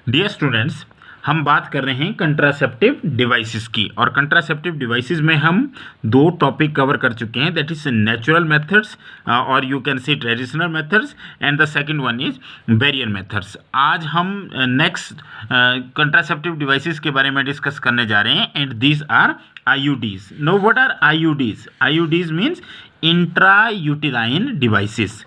Dear students, हम बात कर रहे हैं कंट्रासेप्टिव डिवाइसेस की। और कंट्रासेप्टिव डिवाइसेस में हम दो टॉपिक कवर कर चुके हैं, दैट इज नेचुरल मेथड्स और यू कैन से traditional methods, and the second one is barrier methods. आज हम नेक्स्ट कंट्रासेप्टिव डिवाइसेस के बारे में डिस्कस करने जा रहे हैं, and these are IUDs. Now what are IUDs? IUDs means intrauterine devices.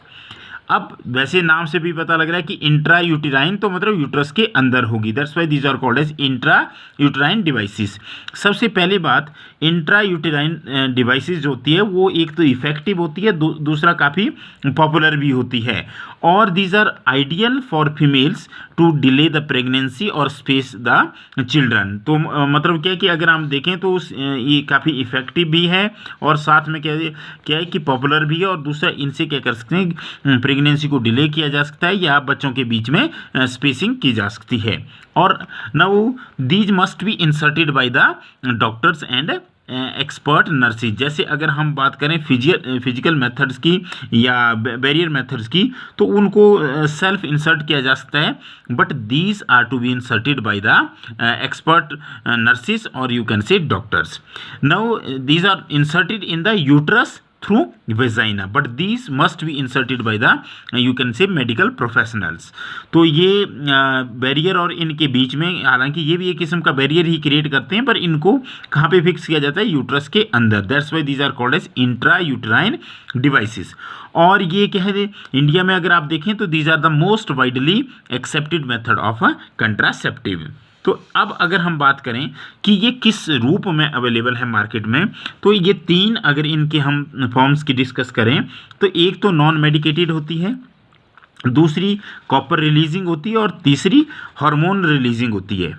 अब वैसे नाम से भी पता लग रहा है कि इंट्रा यूटेराइन तो मतलब यूट्रस के अंदर होगी, that's why these are called as intrauterine devices. सबसे पहली बात, इंट्रा यूटेराइन डिवाइसेस जो होती है वो एक तो इफेक्टिव होती है, दूसरा काफ़ी पॉपुलर भी होती है, और these are ideal for females to delay the pregnancy और स्पेस द चिल्ड्रन। तो मतलब क्या है कि अगर हम देखें तो ये काफ़ी इफेक्टिव भी है, और साथ में क्या है कि पॉपुलर भी है, और दूसरा इनसे क्या कर सकते हैं, प्रेगनेंसी को डिले किया जा सकता है या बच्चों के बीच में स्पेसिंग की जा सकती है। और now these must be inserted by the doctors and expert nurses. जैसे अगर हम बात करें फिजिकल मेथड्स की या बैरियर मेथड्स की, तो उनको सेल्फ इंसर्ट किया जा सकता है, but these are to be inserted by the expert nurses और you can say doctors. Now these are inserted in the uterus through vagina, but these must be inserted by the you can say medical professionals। तो ये barrier और इनके बीच में, हालांकि ये भी एक किस्म का बैरियर ही क्रिएट करते हैं, पर इनको कहाँ पे फिक्स किया जाता है, यूट्रस के अंदर, that's why these are called as intrauterine devices. और ये क्या है, इंडिया में अगर आप देखें तो these are the most widely accepted method of contraceptive. तो अब अगर हम बात करें कि ये किस रूप में अवेलेबल है मार्केट में, तो ये तीन अगर इनके हम फॉर्म्स की डिस्कस करें, तो एक तो नॉन मेडिकेटेड होती है, दूसरी कॉपर रिलीजिंग होती है, और तीसरी हार्मोन रिलीजिंग होती है।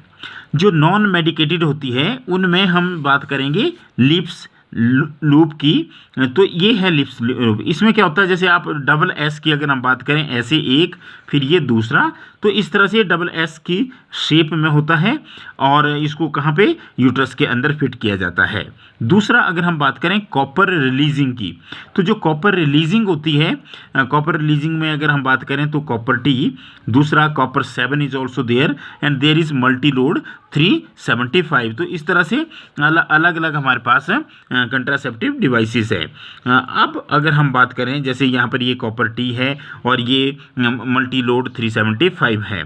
जो नॉन मेडिकेटेड होती है उनमें हम बात करेंगे लिप्स लूप की। तो ये है लिप्स लूप। इसमें क्या होता है, जैसे आप डबल एस की अगर हम बात करें, ऐसे एक फिर ये दूसरा, तो इस तरह से डबल एस की शेप में होता है, और इसको कहाँ पे, यूट्रस के अंदर फिट किया जाता है। दूसरा अगर हम बात करें कॉपर रिलीजिंग की, तो जो कॉपर रिलीजिंग होती है, कॉपर रिलीजिंग में अगर हम बात करें तो कॉपर टी, दूसरा copper 7 is also there, and there is multi load 375। तो इस तरह से अलग अलग हमारे पास कंट्रासेप्टिव डिवाइसेस है। अब अगर हम बात करें, जैसे यहाँ पर ये कॉपर टी है और ये मल्टी लोड 375 है।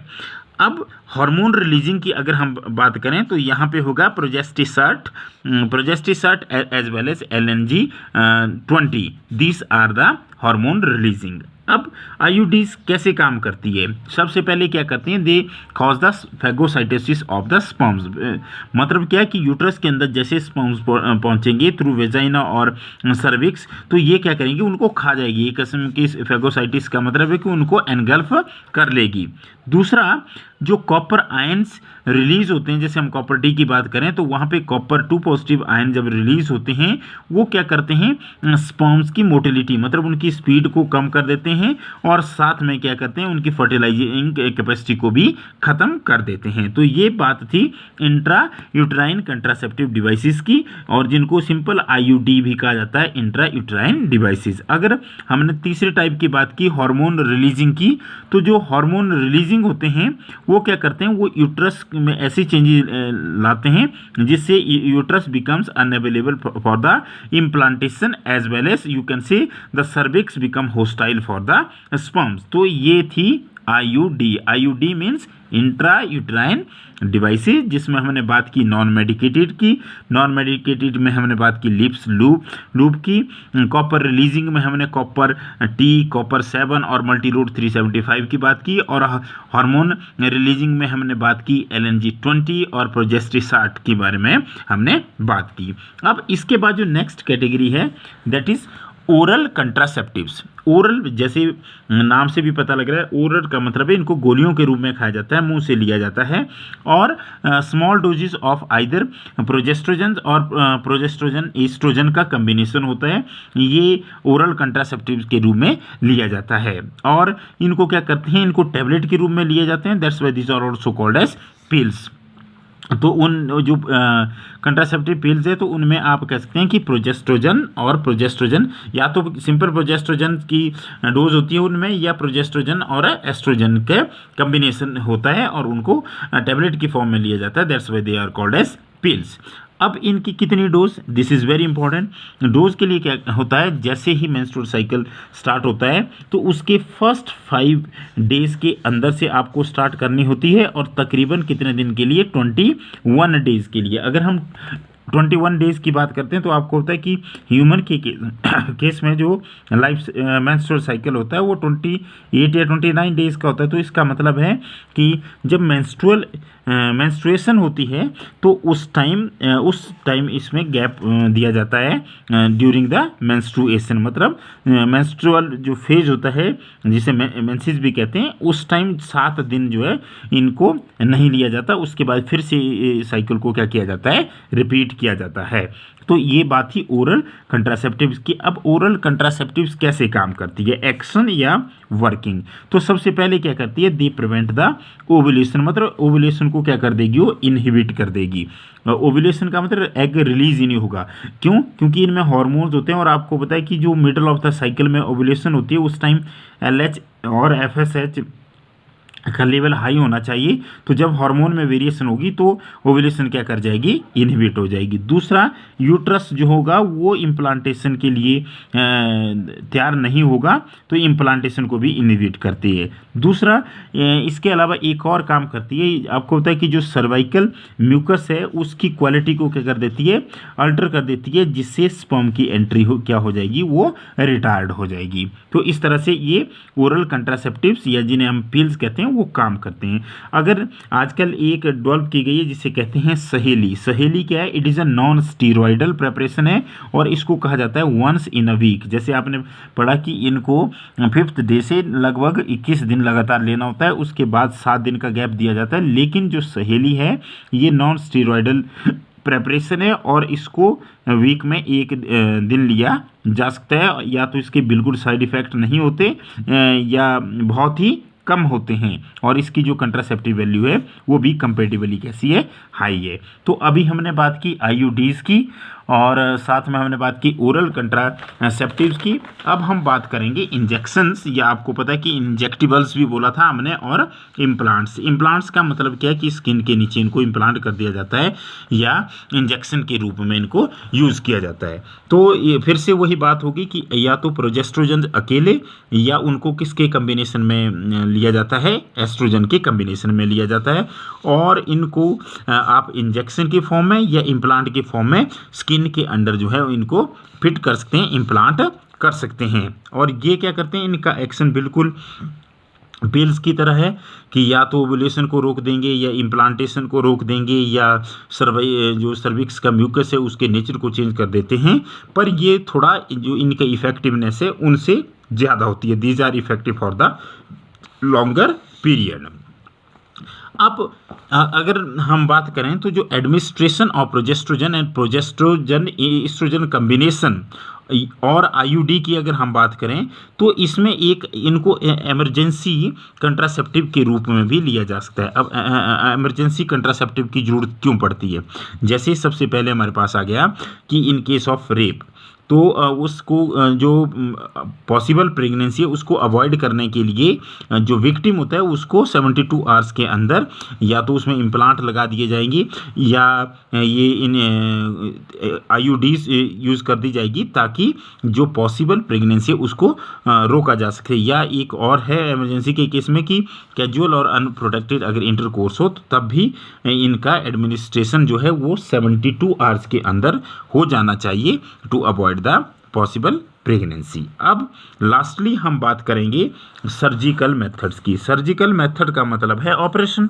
अब हार्मोन रिलीजिंग की अगर हम बात करें तो यहाँ पे होगा Progestasert as well as LNG-20, these are the hormone releasing. अब IUDs कैसे काम करती है, सबसे पहले क्या करती हैं, they cause the phagocytosis of the sperms. मतलब क्या है कि यूट्रस के अंदर जैसे स्पर्म्स पहुंचेंगे थ्रू वेजाइना और सर्विक्स, तो ये क्या करेंगे, उनको खा जाएगी। एक किस्म की फैगोसाइटिस का मतलब है कि उनको एनगल्फ कर लेगी। दूसरा, जो कॉपर आयंस रिलीज होते हैं, जैसे हम कॉपर टी की बात करें तो वहाँ पे कॉपर 2 पॉजिटिव आयन जब रिलीज होते हैं, वो क्या करते हैं, स्पर्म्स की मोटिलिटी मतलब उनकी स्पीड को कम कर देते हैं, और साथ में क्या करते हैं, उनकी फर्टिलाइजिंग कैपेसिटी को भी ख़त्म कर देते हैं। तो ये बात थी इंट्रा यूटेराइन कंट्रासेप्टिव डिवाइसेस की, और जिनको सिंपल IUD भी कहा जाता है, इंट्रा यूटेराइन डिवाइसेस। अगर हमने तीसरे टाइप की बात की, हार्मोन रिलीजिंग की, तो जो हार्मोन रिलीजिंग होते हैं वो क्या करते हैं, वो यूट्रस में ऐसी चेंजेस लाते हैं जिससे uterus becomes unavailable for the implantation, as well as you can say the cervix become hostile for the sperms. तो ये थी IUD means intrauterine devices, जिसमें हमने बात की नॉन मेडिकेटेड की। नॉन मेडिकेटेड में हमने बात की लिप्स लूप की। कॉपर रिलीजिंग में हमने कॉपर टी, कॉपर 7 और मल्टी लोड 375 की बात की। और हार्मोन रिलीजिंग में हमने बात की LNG-20 और प्रोजेस्टेसर्ट के बारे में हमने बात की। अब इसके बाद जो नेक्स्ट कैटेगरी है, दैट इज ओरल कंट्रासेप्टिव्स। ओरल जैसे नाम से भी पता लग रहा है, ओरल का मतलब है इनको गोलियों के रूप में खाया जाता है, मुंह से लिया जाता है, और small doses of either progesterone और प्रोजेस्ट्रोजन एस्ट्रोजन का कम्बिनेशन होता है। ये ओरल कंट्रासेप्टिव के रूप में लिया जाता है, और इनको क्या करते हैं, इनको टेबलेट के रूप में लिए जाते हैं, that's why these are also called as pills. तो उन जो कंट्रासेप्टिव पिल्स है तो उनमें आप कह सकते हैं कि प्रोजेस्ट्रोजन और प्रोजेस्ट्रोजन, या तो सिंपल प्रोजेस्ट्रोजन की डोज होती है उनमें, या प्रोजेस्ट्रोजन और एस्ट्रोजन के कम्बिनेशन होता है और उनको टैबलेट की फॉर्म में लिया जाता है। That's why they are called as pills. अब इनकी कितनी dose, this is very important. Dose के लिए क्या होता है, जैसे ही मेंस्ट्रुअल साइकिल स्टार्ट होता है तो उसके फर्स्ट 5 डेज के अंदर से आपको स्टार्ट करनी होती है, और तकरीबन कितने दिन के लिए, 21 डेज के लिए। अगर हम 21 डेज की बात करते हैं तो आपको होता है कि ह्यूमन के केस में जो लाइफ मेंस्ट्रुअल साइकिल होता है वो 28 या 29 डेज का होता है। तो इसका मतलब है कि जब मेंस्ट्रुएशन होती है तो उस टाइम इसमें गैप दिया जाता है ड्यूरिंग द मेंस्ट्रुएशन, मतलब मेंस्ट्रुअल जो फेज होता है जिसे मेंसेस भी कहते हैं, उस टाइम 7 दिन जो है इनको नहीं लिया जाता। उसके बाद फिर से साइकिल को क्या किया जाता है, रिपीट किया जाता है। तो ये बात थी ओरल कंट्रासेप्टिव्स की। अब ओरल कंट्रासेप्टिव्स कैसे काम करती है, एक्शन या वर्किंग? तो सबसे पहले क्या करती है, दे प्रिवेंट द ओवुलेशन, मतलब ओवुलेशन को क्या कर देगी, वो इनहिबिट कर देगी। ओवुलेशन का मतलब एग रिलीज ही नहीं होगा। क्यों? क्योंकि इनमें हार्मोन्स होते हैं, और आपको पता है कि जो मिडल ऑफ द साइकिल में ओवुलेशन होती है उस टाइम LH और FSH का लेवल हाई होना चाहिए। तो जब हार्मोन में वेरिएशन होगी तो ओवुलेशन क्या कर जाएगी, इनहिबिट हो जाएगी। दूसरा, यूट्रस जो होगा वो इम्प्लांटेशन के लिए तैयार नहीं होगा, तो इम्प्लांटेशन को भी इनहिबिट करती है। दूसरा, इसके अलावा एक और काम करती है, आपको पता है कि जो सर्वाइकल म्यूकस है उसकी क्वालिटी को क्या कर देती है, अल्टर कर देती है, जिससे स्पर्म की एंट्री क्या हो जाएगी, वो रिटायर्ड हो जाएगी। तो इस तरह से ये ओरल कंट्रासेप्टिव्स या जिन्हें हम पिल्स कहते हैं वो काम करते हैं। अगर आजकल एक डेवलप की गई है जिसे कहते हैं सहेली। सहेली क्या है, it is a non steroidal preparation है, और इसको कहा जाता है वंस इन अ वीक। जैसे आपने पढ़ा कि इनको 5th डे से लगभग 21 दिन लगातार लेना होता है, उसके बाद 7 दिन का गैप दिया जाता है। लेकिन जो सहेली है ये नॉन स्टीरॉयडल प्रेपरेशन है, और इसको वीक में 1 दिन लिया जा सकता है। या तो इसके बिल्कुल साइड इफ़ेक्ट नहीं होते या बहुत ही कम होते हैं, और इसकी जो कंट्रासेप्टिव वैल्यू है वो भी कंपेरेटिवली कैसी है, हाई है। तो अभी हमने बात की IUDs की, और साथ में हमने बात की ओरल कंट्रासेप्टिव्स की। अब हम बात करेंगे इंजेक्शंस, या आपको पता है कि इंजेक्टिबल्स भी बोला था हमने, और इम्प्लांट्स। इम्प्लांट्स का मतलब क्या है कि स्किन के नीचे इनको इम्प्लांट कर दिया जाता है या इंजेक्शन के रूप में इनको यूज़ किया जाता है। तो ये फिर से वही बात होगी कि या तो प्रोजेस्ट्रोजन अकेले, या उनको किसके कम्बिनेशन में लिया जाता है, एस्ट्रोजन के कम्बिनेशन में लिया जाता है, और इनको आप इंजेक्शन के फॉर्म में या इम्प्लांट के फॉर्म में स्किन के अंदर जो है इनको फिट कर सकते हैं, इम्प्लांट कर सकते हैं। और ये क्या करते हैं, इनका एक्शन बिल्कुल पिल्स की तरह है कि या तो ओवुलेशन को रोक देंगे, या इम्प्लांटेशन को रोक देंगे, या जो सर्विक्स का म्यूकस है उसके नेचर को चेंज कर देते हैं। पर ये थोड़ा जो इनका इफेक्टिवनेस है उनसे ज़्यादा होती है। These are effective for the longer period. अब अगर हम बात करें तो जो administration of progestogen and progestogen estrogen combination और IUD की अगर हम बात करें तो इसमें एक इनको इमरजेंसी कंट्रासेप्टिव के रूप में भी लिया जा सकता है। अब इमरजेंसी कंट्रासेप्टिव की जरूरत क्यों पड़ती है? जैसे सबसे पहले हमारे पास आ गया कि इन केस ऑफ रेप, तो उसको जो पॉसिबल प्रेगनेंसी है उसको अवॉइड करने के लिए जो विक्टिम होता है उसको 72 आवर्स के अंदर या तो उसमें इम्प्लांट लगा दिए जाएंगे, या ये इन IUDs यूज़ कर दी जाएगी ताकि जो पॉसिबल प्रेगनेंसी है उसको रोका जा सके। या एक और है इमरजेंसी के केस में कि कैजुअल और अनप्रोटेक्टेड अगर इंटरकोर्स हो तो तब भी इनका एडमिनिस्ट्रेशन जो है वो 72 आवर्स के अंदर हो जाना चाहिए to avoid the possible pregnancy. अब लास्टली हम बात करेंगे सर्जिकल मेथड्स की। सर्जिकल मेथड का मतलब है ऑपरेशन,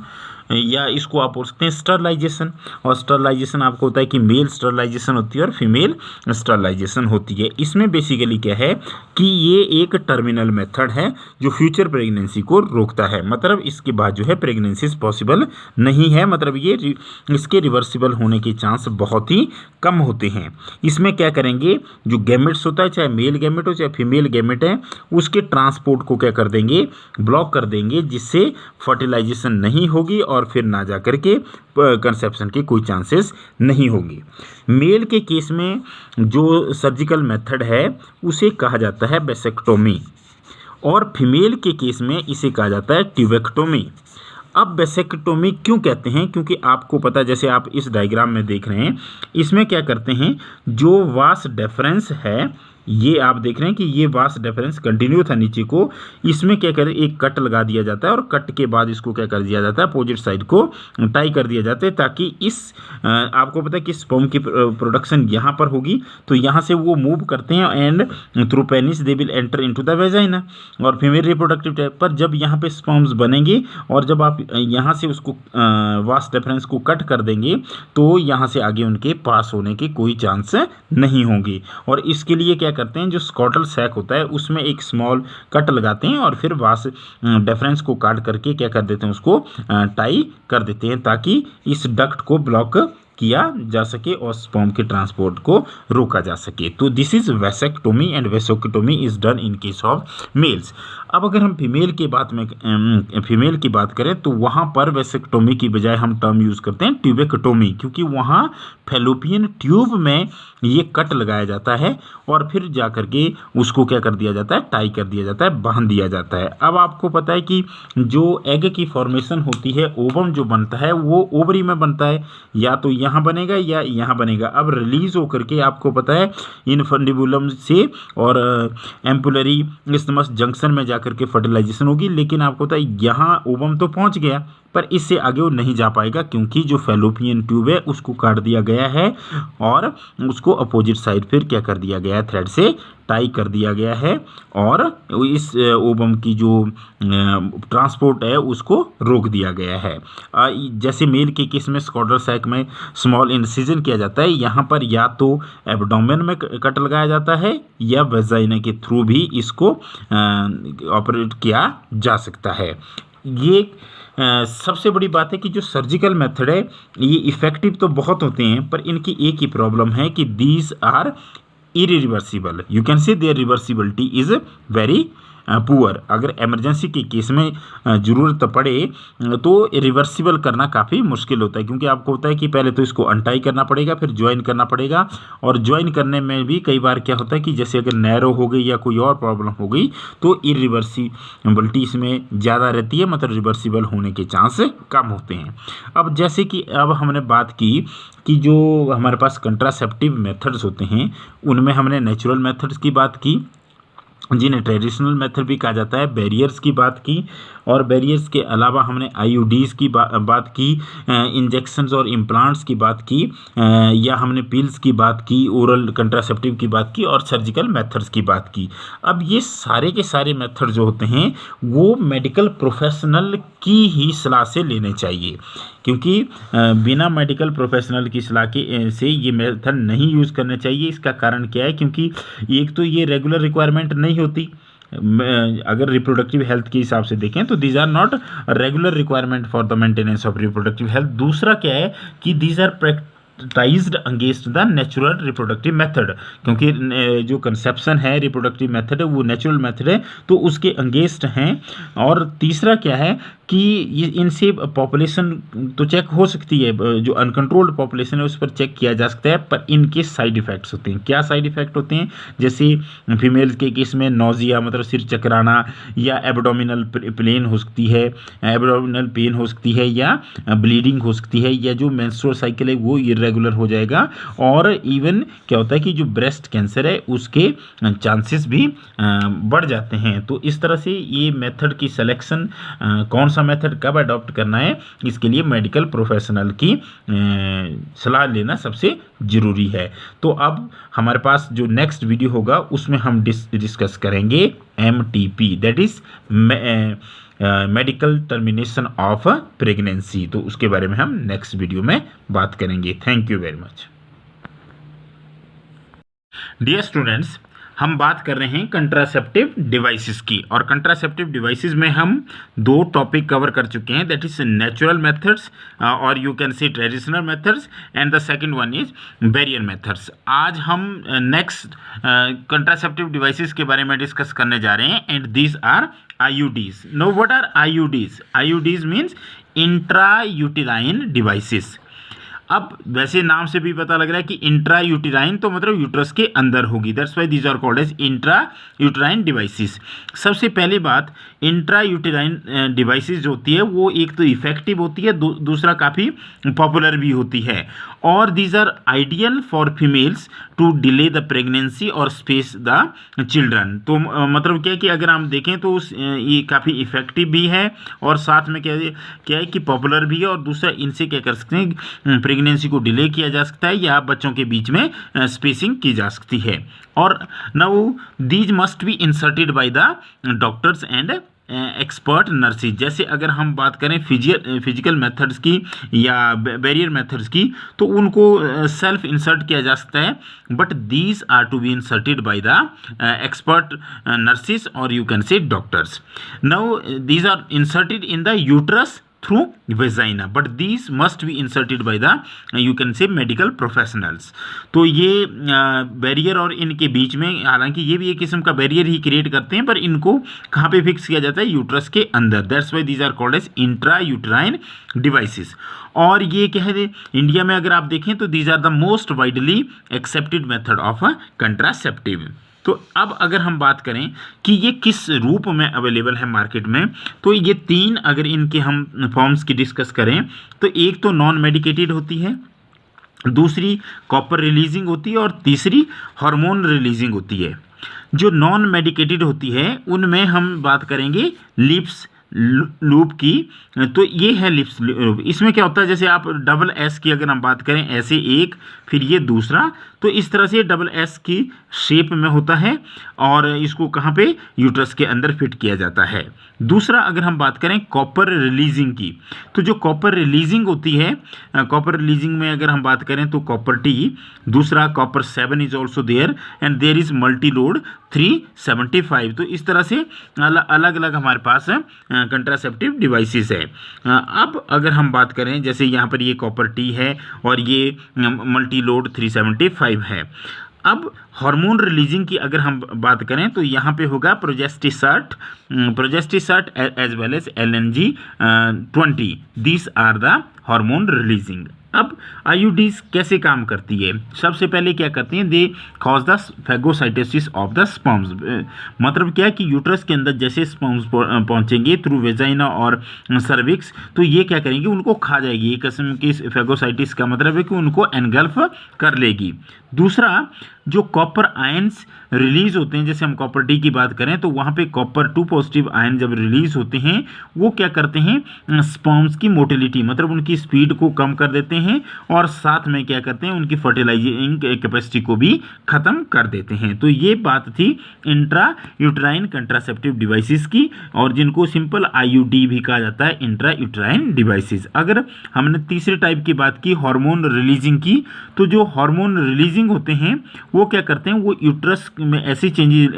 या इसको आप बोल सकते हैं स्टरलाइजेशन। और स्टरलाइजेशन आपको होता है कि मेल स्टरलाइजेशन होती है और फीमेल स्टरलाइजेशन होती है। इसमें बेसिकली क्या है कि ये एक टर्मिनल मेथड है जो फ्यूचर प्रेगनेंसी को रोकता है, मतलब इसके बाद जो है प्रेगनेंसीज पॉसिबल नहीं है, मतलब ये इसके रिवर्सिबल होने के चांस बहुत ही कम होते हैं। इसमें क्या करेंगे, जो गैमेट गैमेट्स होता है, चाहे मेल गैमेट हो चाहे फीमेल गैमेट है, उसके ट्रांसपोर्ट को क्या कर देंगे, ब्लॉक कर देंगे, जिससे फर्टिलाइजेशन नहीं होगी और फिर ना जा करके कंसेप्शन के कोई चांसेस नहीं होंगे। मेल के केस में जो सर्जिकल मेथड है उसे कहा जाता है वेसेक्टोमी, और फीमेल के केस में इसे कहा जाता है ट्यूबेक्टोमी। अब वेसेक्टोमी क्यों कहते हैं, क्योंकि आपको पता है, जैसे आप इस डायग्राम में देख रहे हैं, इसमें क्या करते हैं, जो वास डिफरेंस है, ये आप देख रहे हैं कि ये वास डिफरेंस कंटिन्यू था नीचे को, इसमें क्या करें, एक कट लगा दिया जाता है और कट के बाद इसको क्या कर दिया जाता है, अपोजिट साइड को टाई कर दिया जाता है, ताकि इस आपको पता है कि स्पर्म की प्रोडक्शन यहाँ पर होगी, तो यहाँ से वो मूव करते हैं and through penis they will enter into the vagina और फीमेल रिप्रोडक्टिव टाइप पर जब यहाँ पे स्पर्म्स बनेंगे और जब आप यहाँ से उसको वास डिफरेंस को कट कर देंगे तो यहाँ से आगे उनके पास होने के कोई चांस नहीं होंगे। और इसके लिए क्या करते हैं, जो स्कॉटल सैक होता है उसमें एक स्मॉल कट लगाते हैं और फिर वास डिफरेंस को काट करके क्या कर देते हैं, उसको टाई कर देते हैं, ताकि इस डक्ट को ब्लॉक किया जा सके और स्पर्म के ट्रांसपोर्ट को रोका जा सके। तो this is vasectomy and vasectomy is done in case of males. अब अगर हम फीमेल की बात करें तो वहाँ पर वेसेक्टोमी की बजाय हम टर्म यूज़ करते हैं ट्यूबेक्टोमी, क्योंकि वहाँ फैलोपियन ट्यूब में ये कट लगाया जाता है और फिर जा करके उसको क्या कर दिया जाता है, टाई कर दिया जाता है, बांध दिया जाता है। अब आपको पता है कि जो एग की फॉर्मेशन होती है, ओवम जो बनता है वो ओवरी में बनता है, या तो यहाँ बनेगा या यहाँ बनेगा। अब रिलीज होकर के आपको पता है इनफंडिबुलम से और एम्पुलरी इस्थमस जंक्शन में जाकर के फर्टिलाइजेशन होगी, लेकिन आपको पता है यहाँ ओवम तो पहुँच गया पर इससे आगे वो नहीं जा पाएगा, क्योंकि जो फैलोपियन ट्यूब है उसको काट दिया गया है और उसको अपोजिट साइड फिर क्या कर दिया गया है, थ्रेड से टाई कर दिया गया है और इस ओवम की जो ट्रांसपोर्ट है उसको रोक दिया गया है। जैसे मेल के केस में स्कॉटल सैक में स्मॉल इंसिजन किया जाता है, यहाँ पर या तो एब्डोमेन में कट लगाया जाता है या वेजाइना के थ्रू भी इसको ऑपरेट किया जा सकता है। ये सबसे बड़ी बात है कि जो सर्जिकल मेथड है ये इफ़ेक्टिव तो बहुत होते हैं, पर इनकी एक ही प्रॉब्लम है कि these are irreversible. You can say their reversibility is very poor. अगर इमरजेंसी के केस में ज़रूरत पड़े तो रिवर्सिबल करना काफ़ी मुश्किल होता है, क्योंकि आपको होता है कि पहले तो इसको अनटाई करना पड़ेगा, फिर ज्वाइन करना पड़ेगा, और ज्वाइन करने में भी कई बार क्या होता है कि जैसे अगर नैरो हो गई या कोई और प्रॉब्लम हो गई तो इरिवर्सिबिलिटी इसमें ज़्यादा रहती है, मतलब रिवर्सिबल होने के चांस कम होते हैं। अब जैसे कि अब हमने बात की कि जो हमारे पास कंट्रासेप्टिव मेथड्स होते हैं उनमें हमने नेचुरल मेथड्स की बात की, जिन्हें ट्रेडिशनल मेथड भी कहा जाता है, बैरियर्स की बात की, और बैरियर्स के अलावा हमने आईयूडीज़ की बात की, इंजेक्शंस और इम्प्लांट्स की बात की, या हमने पिल्स की बात की, ओरल कंट्रासेप्टिव की बात की और सर्जिकल मेथड्स की बात की। अब ये सारे के सारे मेथड जो होते हैं वो मेडिकल प्रोफेशनल की ही सलाह से लेने चाहिए, क्योंकि बिना मेडिकल प्रोफेशनल की सलाह के से ये मेथड नहीं यूज़ करने चाहिए। इसका कारण क्या है, क्योंकि एक तो ये रेगुलर रिक्वायरमेंट नहीं होती, अगर रिप्रोडक्टिव हेल्थ के हिसाब से देखें तो these are not regular requirement for the maintenance of reproductive health. दूसरा क्या है कि these are prized against the natural reproductive method, क्योंकि जो कंसेप्शन है रिप्रोडक्टिव मेथड है वो नेचुरल मेथड है तो उसके अगेंस्ट हैं। और तीसरा क्या है कि इनसे पॉपुलेशन तो चेक हो सकती है, जो अनकंट्रोल्ड पॉपुलेशन है उस पर चेक किया जा सकता है, पर इनके साइड इफ़ेक्ट्स होते हैं। क्या साइड इफ़ेक्ट होते हैं, जैसे फीमेल्स के केस में नोजिया मतलब सिर चकराना, या एब्डोमिनल पेन हो सकती है, एब्डोमिनल पेन हो सकती है, या ब्लीडिंग हो सकती है, या जो मेंस्ट्रुअल साइकिल है वो इरेगुलर हो जाएगा, और इवन क्या होता है कि जो ब्रेस्ट कैंसर है उसके चांसेस भी बढ़ जाते हैं। तो इस तरह से ये मेथड की सिलेक्शन कौन सा मेथड कब अडॉप्ट करना है, इसके लिए मेडिकल प्रोफेशनल की सलाह लेना सबसे ज़रूरी है। तो अब हमारे पास जो नेक्स्ट वीडियो होगा उसमें हम डिस्कस करेंगे MTP, that is medical termination of pregnancy. तो उसके बारे में हम नेक्स्ट वीडियो में बात करेंगे। Thank you very much. Dear students, हम बात कर रहे हैं कंट्रासेप्टिव डिवाइसेस की, और कंट्रासेप्टिव डिवाइसेस में हम दो टॉपिक कवर कर चुके हैं, दैट इज नेचुरल मेथड्स और यू कैन से traditional methods, and the second one is barrier methods. आज हम नेक्स्ट कंट्रासेप्टिव डिवाइसेस के बारे में डिस्कस करने जा रहे हैं, and these are IUDs. Now what are IUDs? IUDs means intrauterine devices. अब वैसे नाम से भी पता लग रहा है कि इंट्रा यूटेराइन तो मतलब यूट्रस के अंदर होगी, that's why these are called as intrauterine devices. सबसे पहली बात, इंट्रा यूटेराइन डिवाइसेस जो होती है वो एक तो इफेक्टिव होती है, दूसरा काफ़ी पॉपुलर भी होती है, और these are ideal for females to delay the pregnancy और स्पेस द चिल्ड्रन। तो मतलब क्या है कि अगर हम देखें तो ये काफ़ी इफेक्टिव भी है, और साथ में क्या है कि पॉपुलर भी है, और दूसरा इनसे क्या कर सकते हैं, प्रेगनेंसी को डिले किया जा सकता है या बच्चों के बीच में स्पेसिंग की जा सकती है। और now these must be inserted by the doctors and expert nurses. जैसे अगर हम बात करें फिजिकल मेथड्स की या बैरियर मेथड्स की, तो उनको सेल्फ इंसर्ट किया जा सकता है, but these are to be inserted by the expert nurses और you can say doctors. Now these are inserted in the uterus through vagina, but these must be inserted by the you can say medical professionals. तो ये barrier और इनके बीच में, हालांकि ये भी एक किस्म का बैरियर ही क्रिएट करते हैं, पर इनको कहाँ पे फिक्स किया जाता है, यूट्रस के अंदर, that's why these are called as intrauterine devices. और ये क्या है, इंडिया में अगर आप देखें तो these are the most widely accepted method of contraceptive. तो अब अगर हम बात करें कि ये किस रूप में अवेलेबल है मार्केट में, तो ये तीन अगर इनके हम फॉर्म्स की डिस्कस करें, तो एक तो नॉन मेडिकेटेड होती है, दूसरी कॉपर रिलीजिंग होती है, और तीसरी हार्मोन रिलीजिंग होती है। जो नॉन मेडिकेटेड होती है उनमें हम बात करेंगे लिप्स लूप की, तो ये है लिप्स लूप। इसमें क्या होता है, जैसे आप डबल एस की अगर हम बात करें, ऐसे एक फिर ये दूसरा, तो इस तरह से डबल एस की शेप में होता है, और इसको कहाँ पे, यूट्रस के अंदर फिट किया जाता है। दूसरा अगर हम बात करें कॉपर रिलीजिंग की, तो जो कॉपर रिलीजिंग होती है, कॉपर रिलीजिंग में अगर हम बात करें तो कॉपर टी, दूसरा copper 7 is also there, and there is multi load 375। तो इस तरह से अलग अलग हमारे पास कंट्रासेप्टिव डिवाइसेस है। अब अगर हम बात करें, जैसे यहाँ पर ये कॉपर टी है और ये मल्टी लोड 375 है। अब हार्मोन रिलीजिंग की अगर हम बात करें तो यहाँ पे होगा Progestasert as well as LNG-20, this are the hormone releasing. अब IUDs कैसे काम करती है, सबसे पहले क्या करती हैं, they cause the phagocytosis of the sperms. मतलब क्या है कि यूट्रस के अंदर जैसे स्पर्म्स पहुंचेंगे थ्रू वेजाइना और सर्विक्स, तो ये क्या करेंगे, उनको खा जाएगी। एक किस्म की फैगोसाइटिस का मतलब है कि उनको एनगल्फ कर लेगी। दूसरा, जो कॉपर आयंस रिलीज होते हैं, जैसे हम कॉपर टी की बात करें तो वहाँ पे कॉपर 2 पॉजिटिव आयन जब रिलीज होते हैं, वो क्या करते हैं, स्पर्म्स की मोटिलिटी मतलब उनकी स्पीड को कम कर देते हैं, और साथ में क्या करते हैं, उनकी फर्टिलाइजिंग कैपेसिटी को भी ख़त्म कर देते हैं। तो ये बात थी इंट्रा यूटेराइन कंट्रासेप्टिव डिवाइसेस की, और जिनको सिंपल IUD भी कहा जाता है, इंट्रा यूटेराइन डिवाइसेस। अगर हमने तीसरे टाइप की बात की, हार्मोन रिलीजिंग की, तो जो हार्मोन रिलीजिंग होते हैं वो क्या करते हैं, वो यूट्रस में ऐसी चेंजेस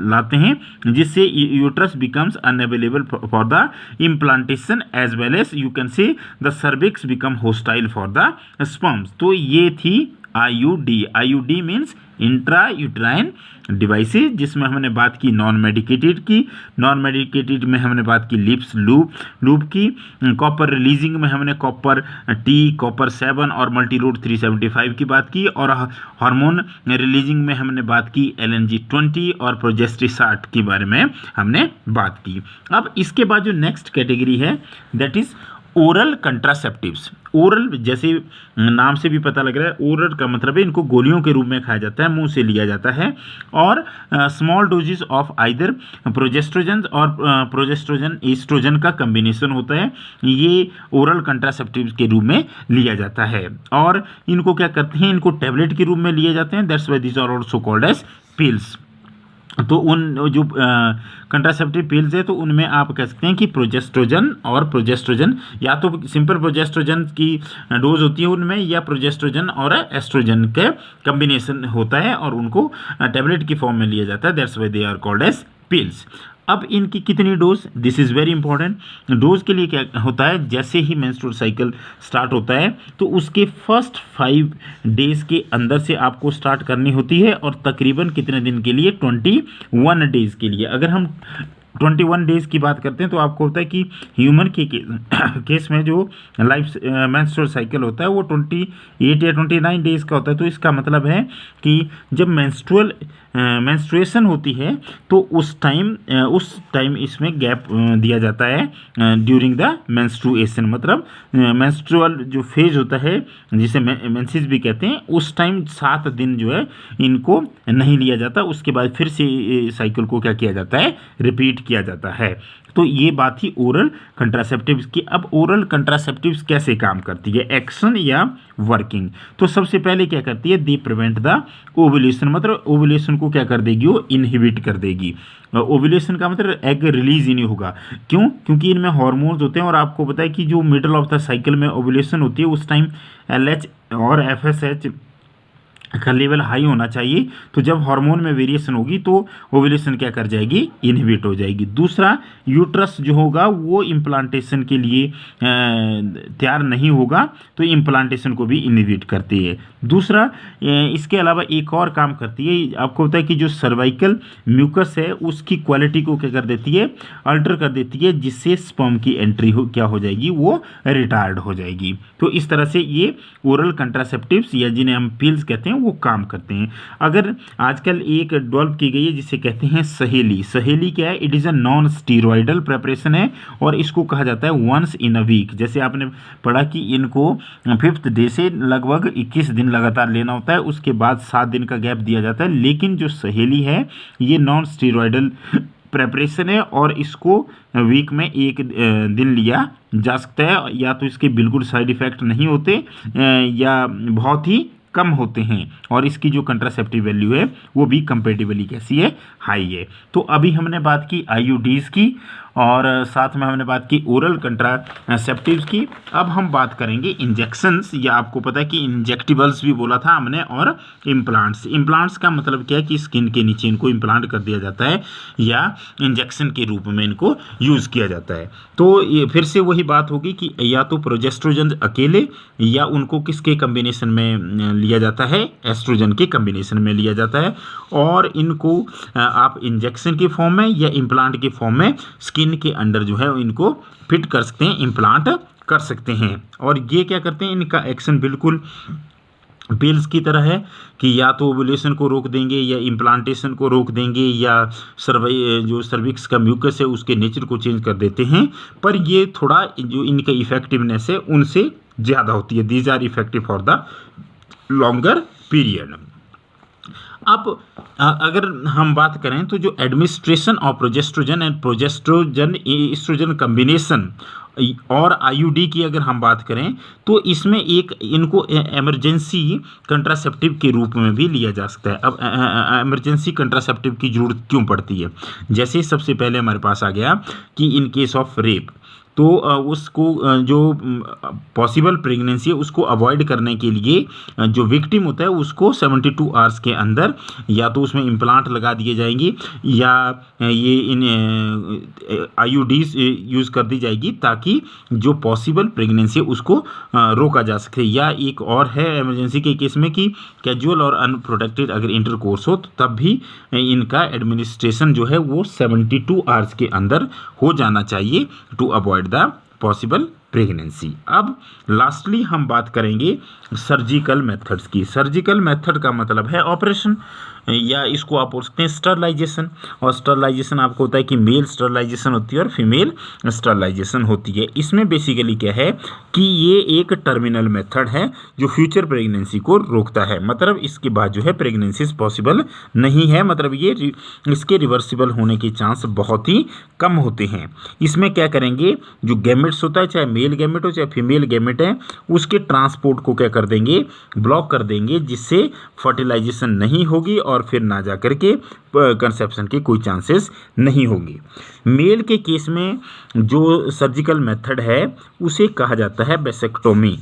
लाते हैं जिससे uterus becomes unavailable for the implantation, as well as you can say the cervix become hostile for the sperms. तो ये थी IUD means intrauterine devices, जिसमें हमने बात की नॉन मेडिकेटेड की। नॉन मेडिकेटेड में हमने बात की लिप्स लूप की। कॉपर रिलीजिंग में हमने कॉपर टी, कॉपर 7 और मल्टी लोड 375 की बात की, और हार्मोन रिलीजिंग में हमने बात की LNG-20 और प्रोजेस्टेसर्ट के बारे में हमने बात की। अब इसके बाद जो नेक्स्ट कैटेगरी है, दैट इज ओरल कंट्रासेप्टिव्स। ओरल जैसे नाम से भी पता लग रहा है, ओरल का मतलब है इनको गोलियों के रूप में खाया जाता है, मुंह से लिया जाता है, और small doses of either progesterone और प्रोजेस्ट्रोजन एस्ट्रोजन का कम्बिनेशन होता है, ये ओरल कंट्रासेप्टिव के रूप में लिया जाता है। और इनको क्या करते हैं, इनको टैबलेट के रूप में लिए जाते हैं, that's why these are also called as pills. तो उन जो कंट्रासेप्टिव पिल्स है तो उनमें आप कह सकते हैं कि प्रोजेस्ट्रोजन और प्रोजेस्ट्रोजन, या तो सिंपल प्रोजेस्ट्रोजन की डोज होती है उनमें, या प्रोजेस्ट्रोजन और एस्ट्रोजन के कम्बिनेशन होता है और उनको टैबलेट की फॉर्म में लिया जाता है, that's why they are called as pills. अब इनकी कितनी dose, this is very important. Dose के लिए क्या होता है, जैसे ही मेंस्ट्रुअल साइकिल स्टार्ट होता है तो उसके फर्स्ट 5 डेज के अंदर से आपको स्टार्ट करनी होती है, और तकरीबन कितने दिन के लिए, 21 डेज के लिए। अगर हम 21 डेज की बात करते हैं तो आपको होता है कि ह्यूमन के केस में जो लाइफ मेंस्ट्रुअल साइकिल होता है वो 28 या 29 डेज का होता है। तो इसका मतलब है कि जब मेंस्ट्रुएशन होती है तो उस टाइम इसमें गैप दिया जाता है ड्यूरिंग द मेंस्ट्रुएशन, मतलब मेंस्ट्रुअल जो फेज होता है जिसे मेंसेस भी कहते हैं, उस टाइम 7 दिन जो है इनको नहीं लिया जाता, उसके बाद फिर से साइकिल को क्या किया जाता है, रिपीट किया जाता है। तो ये बात थी ओरल कंट्रासेप्टिव्स की। अब ओरल कंट्रासेप्टिव्स कैसे काम करती है, एक्शन या वर्किंग? तो सबसे पहले क्या करती है, दे प्रिवेंट द ओवुलेशन, मतलब ओवुलेशन को क्या कर देगी, वो इनहिबिट कर देगी। ओवुलेशन का मतलब एग रिलीज ही नहीं होगा। क्यों? क्योंकि इनमें हार्मोन्स होते हैं, और आपको पता है कि जो मिडल ऑफ द साइकिल में ओवुलेशन होती है उस टाइम LH और FSH का लेवल हाई होना चाहिए। तो जब हार्मोन में वेरिएशन होगी तो ओवुलेशन क्या कर जाएगी, इनहिबिट हो जाएगी। दूसरा, यूट्रस जो होगा वो इम्प्लांटेशन के लिए तैयार नहीं होगा, तो इम्प्लांटेशन को भी इनहिबिट करती है। दूसरा, इसके अलावा एक और काम करती है, आपको पता है कि जो सर्वाइकल म्यूकस है उसकी क्वालिटी को क्या कर देती है, अल्टर कर देती है, जिससे स्पर्म की एंट्री क्या हो जाएगी, वो रिटार्ड हो जाएगी। तो इस तरह से ये ओरल कंट्रासेप्टिव्स या जिन्हें हम पिल्स कहते हैं वो काम करते हैं। अगर आजकल एक डेवलप की गई है जिसे कहते हैं सहेली। सहेली क्या है, it is a non steroidal preparation है, और इसको कहा जाता है वंस इन अ वीक। जैसे आपने पढ़ा कि इनको 5th डे से लगभग 21 दिन लगातार लेना होता है, उसके बाद 7 दिन का गैप दिया जाता है। लेकिन जो सहेली है ये नॉन स्टीरॉयडल प्रेपरेशन है, और इसको वीक में 1 दिन लिया जा सकता है, या तो इसके बिल्कुल साइड इफ़ेक्ट नहीं होते या बहुत ही कम होते हैं, और इसकी जो कंट्रासेप्टिव वैल्यू है वो भी कंपेरेटिवली कैसी है, हाई है। तो अभी हमने बात की IUDs की, और साथ में हमने बात की ओरल कंट्रासेप्टिव्स की। अब हम बात करेंगे इंजेक्शंस, या आपको पता है कि इंजेक्टिबल्स भी बोला था हमने, और इम्प्लांट्स। इम्प्लांट्स का मतलब क्या है कि स्किन के नीचे इनको इम्प्लांट कर दिया जाता है, या इंजेक्शन के रूप में इनको यूज़ किया जाता है। तो ये फिर से वही बात होगी कि या तो प्रोजेस्ट्रोजन अकेले, या उनको किसके कम्बिनेशन में लिया जाता है, एस्ट्रोजन के कम्बिनेशन में लिया जाता है, और इनको आप इंजेक्शन के फॉर्म में या इम्प्लांट के फॉर्म में स्किन के अंदर जो है इनको फिट कर सकते हैं, इम्प्लांट कर सकते हैं। और ये क्या करते हैं, इनका एक्शन बिल्कुल पिल्स की तरह है कि या तो ओवुलेशन को रोक देंगे, या इम्प्लांटेशन को रोक देंगे, या जो सर्विक्स का म्यूकस है उसके नेचर को चेंज कर देते हैं। पर ये थोड़ा जो इनका इफेक्टिवनेस है उनसे ज़्यादा होती है। These are effective for the longer period. अब अगर हम बात करें तो जो administration of progestogen and progestogen estrogen combination और IUD की अगर हम बात करें तो इसमें एक इनको इमरजेंसी कंट्रासेप्टिव के रूप में भी लिया जा सकता है। अब इमरजेंसी कंट्रासेप्टिव की जरूरत क्यों पड़ती है? जैसे सबसे पहले हमारे पास आ गया कि इन केस ऑफ रेप, तो उसको जो पॉसिबल प्रेगनेंसी है उसको अवॉइड करने के लिए जो विक्टिम होता है उसको 72 आवर्स के अंदर या तो उसमें इम्प्लांट लगा दिए जाएंगे, या ये इन IUDs यूज़ कर दी जाएगी ताकि जो पॉसिबल प्रेगनेंसी है उसको रोका जा सके। या एक और है इमरजेंसी के केस में कि कैजुअल और अनप्रोटेक्टेड अगर इंटरकोर्स हो तो तब भी इनका एडमिनिस्ट्रेशन जो है वो 72 आवर्स के अंदर हो जाना चाहिए to avoid the possible pregnancy. अब लास्टली हम बात करेंगे सर्जिकल मेथड्स की। सर्जिकल मेथड का मतलब है ऑपरेशन, या इसको आप बोल सकते हैं स्टरलाइजेशन। और स्टरलाइजेशन आपको होता है कि मेल स्टरलाइजेशन होती है और फीमेल स्टरलाइजेशन होती है। इसमें बेसिकली क्या है कि ये एक टर्मिनल मेथड है जो फ्यूचर प्रेगनेंसी को रोकता है, मतलब इसके बाद जो है प्रेगनेंसीज पॉसिबल नहीं है, मतलब ये इसके रिवर्सिबल होने के चांस बहुत ही कम होते हैं। इसमें क्या करेंगे, जो गैमेट्स होता है चाहे मेल गैमेट हो चाहे फीमेल गैमेट है, उसके ट्रांसपोर्ट को क्या कर देंगे, ब्लॉक कर देंगे, जिससे फर्टिलाइजेशन नहीं होगी और फिर ना जा कर के कंसेप्शन के कोई चांसेस नहीं होंगे। मेल के केस में जो सर्जिकल मेथड है उसे कहा जाता है वेसेक्टोमी,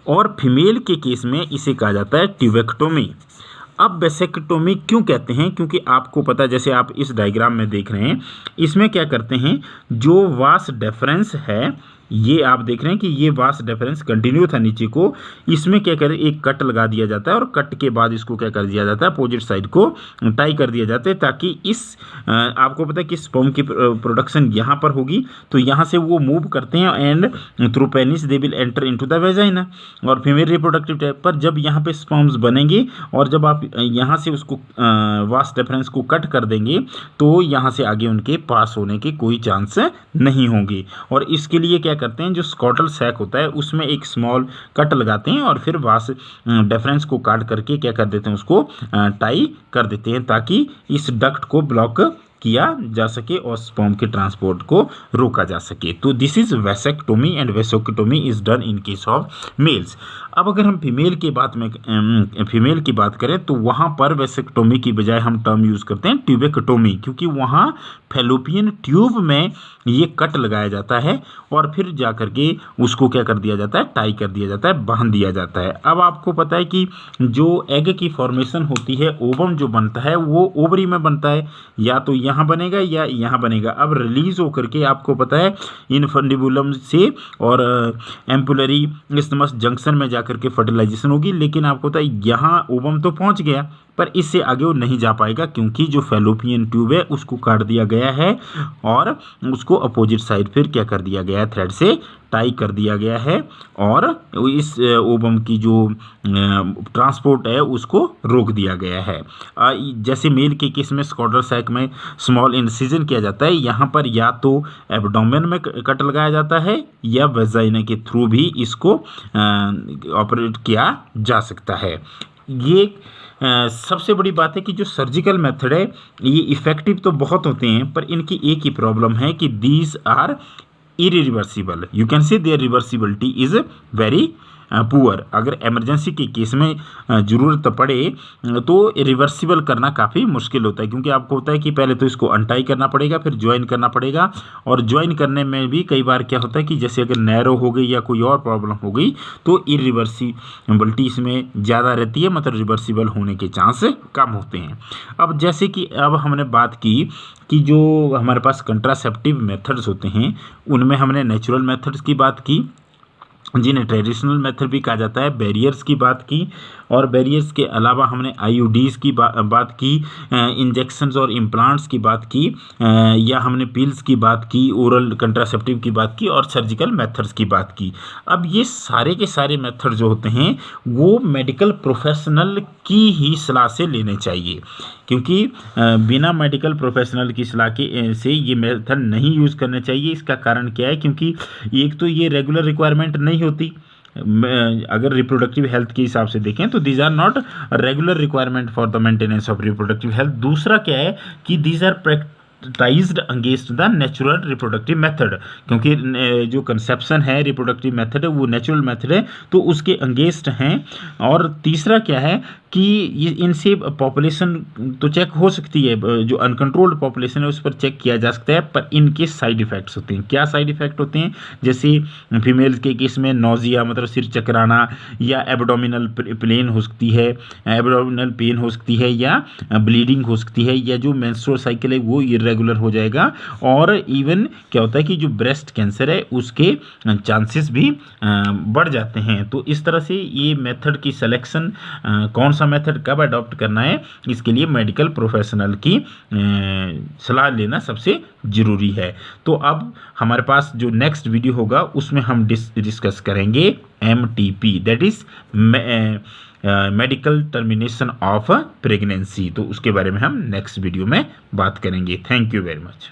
और फीमेल के केस में इसे कहा जाता है ट्यूबेक्टोमी। अब वेसेक्टोमी क्यों कहते हैं, क्योंकि आपको पता है, जैसे आप इस डायग्राम में देख रहे हैं, इसमें क्या करते हैं, जो वास डिफरेंस है, ये आप देख रहे हैं कि ये वास डिफरेंस कंटिन्यू था नीचे को, इसमें क्या करें, एक कट लगा दिया जाता है और कट के बाद इसको क्या कर दिया जाता है, अपोजिट साइड को टाई कर दिया जाता है, ताकि इस आपको पता है कि स्पर्म की प्रोडक्शन यहाँ पर होगी, तो यहाँ से वो मूव करते हैं and through penis they will enter into the vagina, और फीमेल रिप्रोडक्टिव टाइप पर जब यहाँ पे स्पर्म्स बनेंगे और जब आप यहाँ से उसको वास डिफरेंस को कट कर देंगे तो यहाँ से आगे उनके पास होने के कोई चांस नहीं होंगे। और इसके लिए क्या करते हैं, जो स्कॉटल सैक होता है उसमें एक स्मॉल कट लगाते हैं और फिर वास डिफरेंस को काट करके क्या कर देते हैं, उसको टाई कर देते हैं, ताकि इस डक्ट को ब्लॉक किया जा सके और स्पर्म के ट्रांसपोर्ट को रोका जा सके। तो this is vasectomy and vasectomy is done in case of males. अब अगर हम फीमेल की बात करें तो वहाँ पर वेसेक्टोमी की बजाय हम टर्म यूज़ करते हैं ट्यूबेक्टोमी, क्योंकि वहाँ फैलोपियन ट्यूब में ये कट लगाया जाता है और फिर जा कर के उसको क्या कर दिया जाता है, टाई कर दिया जाता है, बांध दिया जाता है। अब आपको पता है कि जो एग की फॉर्मेशन होती है, ओवम जो बनता है वो ओवरी में बनता है, या तो यहाँ बनेगा या यहाँ बनेगा। अब रिलीज होकर के आपको पता है इनफंडिबुलम से और एम्पुलरी इस्थमस जंक्शन में जाकर के फर्टिलाइजेशन होगी, लेकिन आपको पता है यहाँ ओवम तो पहुँच गया पर इससे आगे वो नहीं जा पाएगा, क्योंकि जो फैलोपियन ट्यूब है उसको काट दिया गया है और उसको अपोजिट साइड फिर क्या कर दिया गया है, थ्रेड से टाई कर दिया गया है, और इस ओवम की जो ट्रांसपोर्ट है उसको रोक दिया गया है। जैसे मेल के केस में स्कॉटर सैक में स्मॉल इंसिजन किया जाता है, यहाँ पर या तो एब्डोमेन में कट लगाया जाता है या वेजाइना के थ्रू भी इसको ऑपरेट किया जा सकता है। ये सबसे बड़ी बात है कि जो सर्जिकल मेथड है ये इफ़ेक्टिव तो बहुत होते हैं, पर इनकी एक ही प्रॉब्लम है कि these are irreversible. You can say their reversibility is very poor. अगर इमरजेंसी के केस में ज़रूरत पड़े तो रिवर्सिबल करना काफ़ी मुश्किल होता है, क्योंकि आपको होता है कि पहले तो इसको अनटाई करना पड़ेगा, फिर ज्वाइन करना पड़ेगा, और ज्वाइन करने में भी कई बार क्या होता है कि जैसे अगर नैरो हो गई या कोई और प्रॉब्लम हो गई तो इरिवर्सिबिलिटी इसमें ज़्यादा रहती है, मतलब रिवर्सिबल होने के चांस कम होते हैं। अब जैसे कि अब हमने बात की कि जो हमारे पास कंट्रासेप्टिव मेथड्स होते हैं उनमें हमने नेचुरल मेथड्स की बात की, जिन्हें ट्रेडिशनल मेथड भी कहा जाता है, बैरियर्स की बात की, और बैरियर्स के अलावा हमने आईयूडीज़ की बात की, इंजेक्शंस और इम्प्लांट्स की बात की, या हमने पिल्स की बात की, ओरल कंट्रासेप्टिव की बात की, और सर्जिकल मेथड्स की बात की। अब ये सारे के सारे मेथड जो होते हैं वो मेडिकल प्रोफेशनल की ही सलाह से लेने चाहिए, क्योंकि बिना मेडिकल प्रोफेशनल की सलाह के से ये मेथड नहीं यूज़ करने चाहिए। इसका कारण क्या है, क्योंकि एक तो ये रेगुलर रिक्वायरमेंट नहीं होती, अगर रिप्रोडक्टिव हेल्थ के हिसाब से देखें तो these are not regular requirement for the maintenance of reproductive health. दूसरा क्या है कि these are prized against the natural reproductive method, क्योंकि जो कंसेप्शन है रिप्रोडक्टिव मेथड है वो नेचुरल मेथड है तो उसके अगेंस्ट हैं। और तीसरा क्या है कि ये इनसे पॉपुलेशन तो चेक हो सकती है, जो अनकंट्रोल्ड पॉपुलेशन है उस पर चेक किया जा सकता है, पर इनके साइड इफ़ेक्ट्स होते हैं। क्या साइड इफ़ेक्ट होते हैं, जैसे फीमेल्स के केस में नोजिया मतलब सिर चकराना, या एब्डोमिनल पेन हो सकती है, एब्डोमिनल पेन हो सकती है, या ब्लीडिंग हो सकती है, या जो मेंस्ट्रुअल साइकिल है वो इरेगुलर हो जाएगा, और इवन क्या होता है कि जो ब्रेस्ट कैंसर है उसके चांसेस भी बढ़ जाते हैं। तो इस तरह से ये मेथड की सिलेक्शन कौन सा मेथड कब अडॉप्ट करना है, इसके लिए मेडिकल प्रोफेशनल की सलाह लेना सबसे ज़रूरी है। तो अब हमारे पास जो नेक्स्ट वीडियो होगा उसमें हम डिस्कस करेंगे MTP, that is medical termination of pregnancy. तो उसके बारे में हम नेक्स्ट वीडियो में बात करेंगे। Thank you very much.